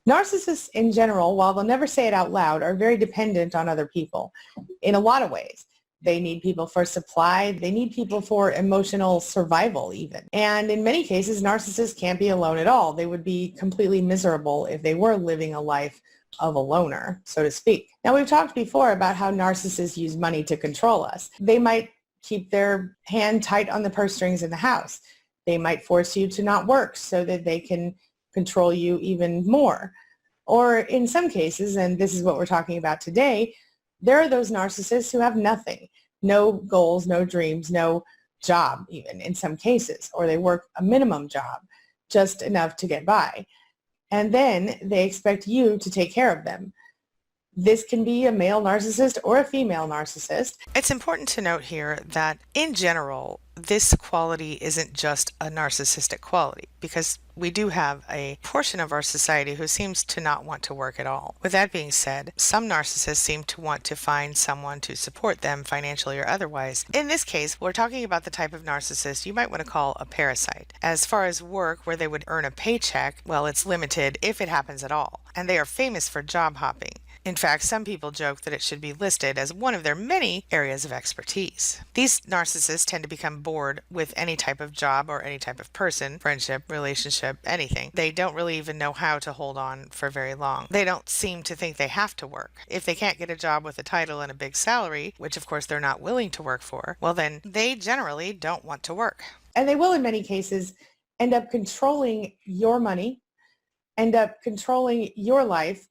Narcissists in general, while they'll never say it out loud, are very dependent on other people in a lot of ways. They need people for supply. They need people for emotional survival even. And in many cases, narcissists can't be alone at all. They would be completely miserable if they were living a life of a loner, so to speak. Now, we've talked before about how narcissists use money to control us. They might keep their hand tight on the purse strings in the house. They might force you to not work so that they can control you even more. Or in some cases, and this is what we're talking about today, there are those narcissists who have nothing, no goals, no dreams, no job even in some cases, or they work a minimum job, just enough to get by. And then they expect you to take care of them. This can be a male narcissist or a female narcissist. It's important to note here that in general, this quality isn't just a narcissistic quality, because we do have a portion of our society who seems to not want to work at all. With that being said, some narcissists seem to want to find someone to support them financially or otherwise. In this case, we're talking about the type of narcissist you might want to call a parasite. As far as work where they would earn a paycheck, well, it's limited if it happens at all, and they are famous for job hopping. In fact, some people joke that it should be listed as one of their many areas of expertise. These narcissists tend to become bored with any type of job or any type of person, friendship, relationship, anything. They don't really even know how to hold on for very long. They don't seem to think they have to work. If they can't get a job with a title and a big salary, which of course they're not willing to work for, well then they generally don't want to work. And they will in many cases end up controlling your money, end up controlling your life.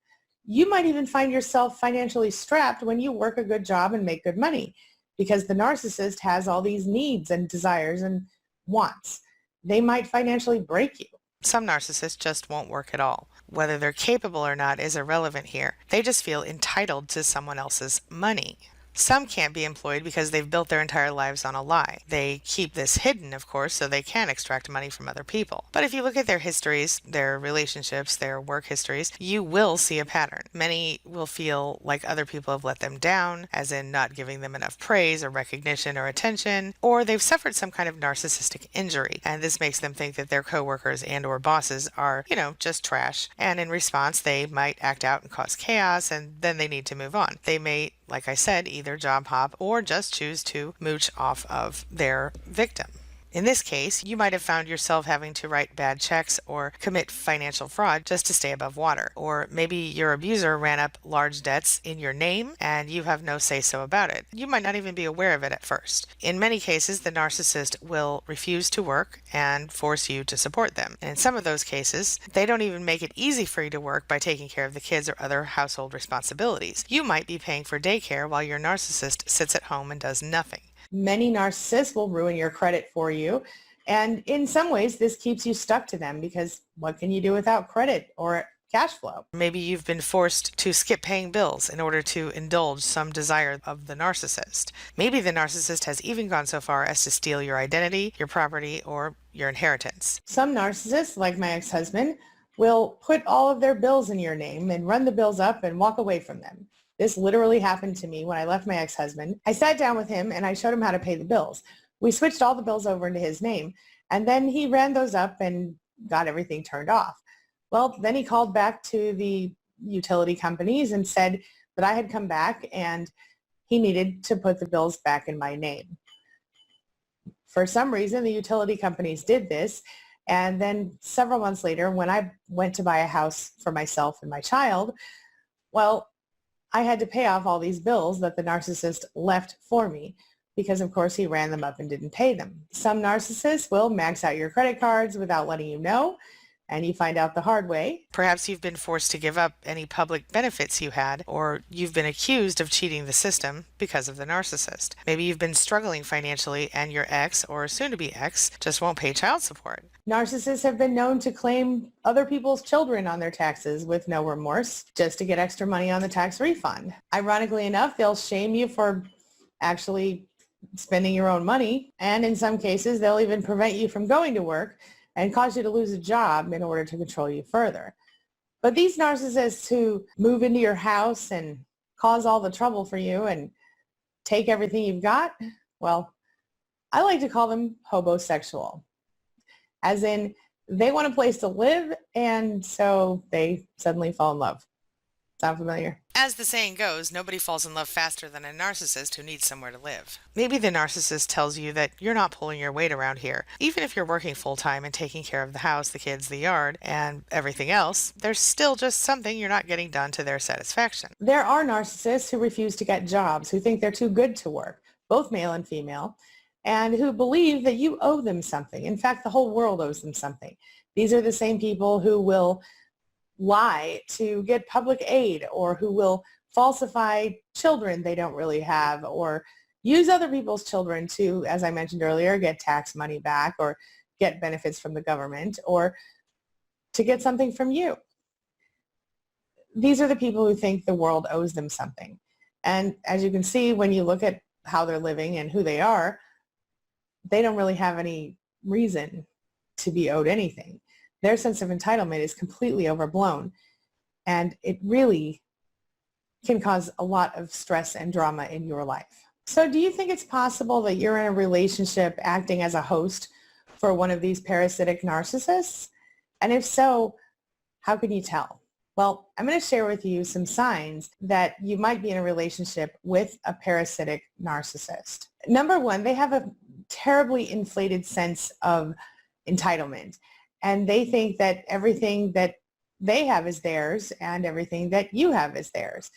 You might even find yourself financially strapped when you work a good job and make good money, because the narcissist has all these needs and desires and wants. They might financially break you. Some narcissists just won't work at all. Whether they're capable or not is irrelevant here. They just feel entitled to someone else's money. Some can't be employed because they've built their entire lives on a lie. They keep this hidden, of course, so they can extract money from other people. But if you look at their histories, their relationships, their work histories, you will see a pattern. Many will feel like other people have let them down, as in not giving them enough praise or recognition or attention, or they've suffered some kind of narcissistic injury, and this makes them think that their coworkers and or bosses are, just trash, and in response they might act out and cause chaos, and then they need to move on. They may, like I said, either job hop or just choose to mooch off of their victim. In this case, you might have found yourself having to write bad checks or commit financial fraud just to stay above water. Or maybe your abuser ran up large debts in your name and you have no say-so about it. You might not even be aware of it at first. In many cases, the narcissist will refuse to work and force you to support them. And in some of those cases, they don't even make it easy for you to work by taking care of the kids or other household responsibilities. You might be paying for daycare while your narcissist sits at home and does nothing. Many narcissists will ruin your credit for you. And in some ways, this keeps you stuck to them, because what can you do without credit or cash flow? Maybe you've been forced to skip paying bills in order to indulge some desire of the narcissist. Maybe the narcissist has even gone so far as to steal your identity, your property, or your inheritance. Some narcissists, like my ex-husband, will put all of their bills in your name and run the bills up and walk away from them. This literally happened to me when I left my ex-husband. I sat down with him and I showed him how to pay the bills. We switched all the bills over into his name, and then he ran those up and got everything turned off. Well, then he called back to the utility companies and said that I had come back and he needed to put the bills back in my name. For some reason, the utility companies did this, and then several months later, when I went to buy a house for myself and my child, well, I had to pay off all these bills that the narcissist left for me, because of course he ran them up and didn't pay them. Some narcissists will max out your credit cards without letting you know, and you find out the hard way. Perhaps you've been forced to give up any public benefits you had, or you've been accused of cheating the system because of the narcissist. Maybe you've been struggling financially and your ex, or soon-to-be ex, just won't pay child support. Narcissists have been known to claim other people's children on their taxes with no remorse, just to get extra money on the tax refund. Ironically enough, they'll shame you for actually spending your own money, and in some cases, they'll even prevent you from going to work and cause you to lose a job in order to control you further. But these narcissists who move into your house and cause all the trouble for you and take everything you've got, well, I like to call them hobosexual. As in, They want a place to live, and so they suddenly fall in love. Sound familiar? As the saying goes, nobody falls in love faster than a narcissist who needs somewhere to live. Maybe the narcissist tells you that you're not pulling your weight around here. Even if you're working full time and taking care of the house, the kids, the yard, and everything else, there's still just something you're not getting done to their satisfaction. There are narcissists who refuse to get jobs, who think they're too good to work, both male and female, and who believe that you owe them something. In fact, the whole world owes them something. These are the same people who will lie to get public aid, or who will falsify children they don't really have, or use other people's children to, as I mentioned earlier, get tax money back or get benefits from the government, or to get something from you. These are the people who think the world owes them something. And as you can see, when you look at how they're living and who they are, they don't really have any reason to be owed anything. Their sense of entitlement is completely overblown, and it really can cause a lot of stress and drama in your life. So do you think it's possible that you're in a relationship acting as a host for one of these parasitic narcissists? And if so, how can you tell? Well, I'm going to share with you some signs that you might be in a relationship with a parasitic narcissist. Number one, they have a terribly inflated sense of entitlement, and they think that everything that they have is theirs and everything that you have is theirs,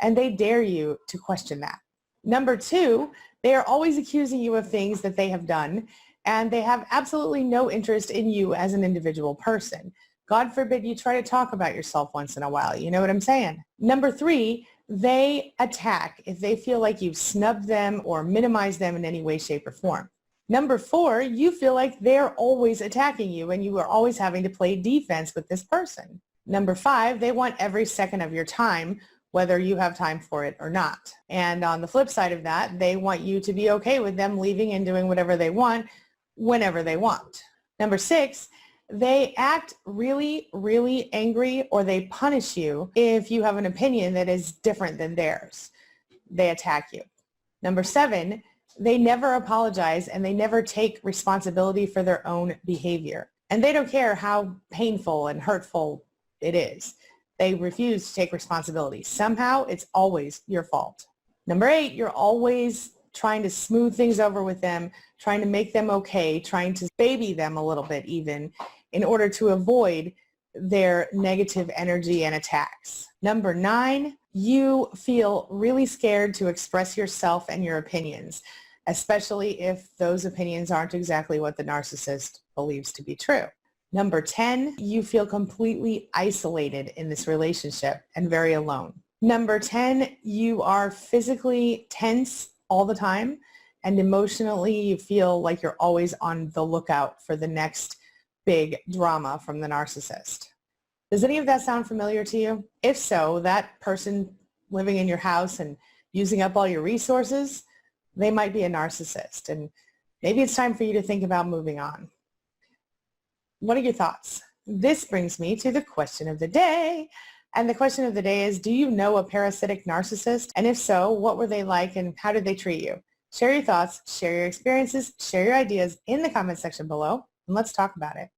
and they dare you to question that. Number two, they are always accusing you of things that they have done, and they have absolutely no interest in you as an individual person. God forbid you try to talk about yourself once in a while. You know what I'm saying? Number three, they attack if they feel like you've snubbed them or minimized them in any way, shape, or form. Number four, you feel like they're always attacking you and you are always having to play defense with this person. Number five, they want every second of your time, whether you have time for it or not. And on the flip side of that, they want you to be okay with them leaving and doing whatever they want, whenever they want. Number six, they act really, really angry, or they punish you if you have an opinion that is different than theirs. They attack you. Number seven, they never apologize and they never take responsibility for their own behavior. And they don't care how painful and hurtful it is. They refuse to take responsibility. Somehow it's always your fault. Number eight, you're always trying to smooth things over with them, trying to make them okay, trying to baby them a little bit even, in order to avoid their negative energy and attacks. Number nine, you feel really scared to express yourself and your opinions, especially if those opinions aren't exactly what the narcissist believes to be true. Number 10, you feel completely isolated in this relationship and very alone. Number 10, you are physically tense all the time, and emotionally you feel like you're always on the lookout for the next big drama from the narcissist. Does any of that sound familiar to you? If so, that person living in your house and using up all your resources, they might be a narcissist, and maybe it's time for you to think about moving on. What are your thoughts? This brings me to the question of the day. And the question of the day is, do you know a parasitic narcissist? And if so, what were they like and how did they treat you? Share your thoughts, share your experiences, share your ideas in the comment section below, and let's talk about it.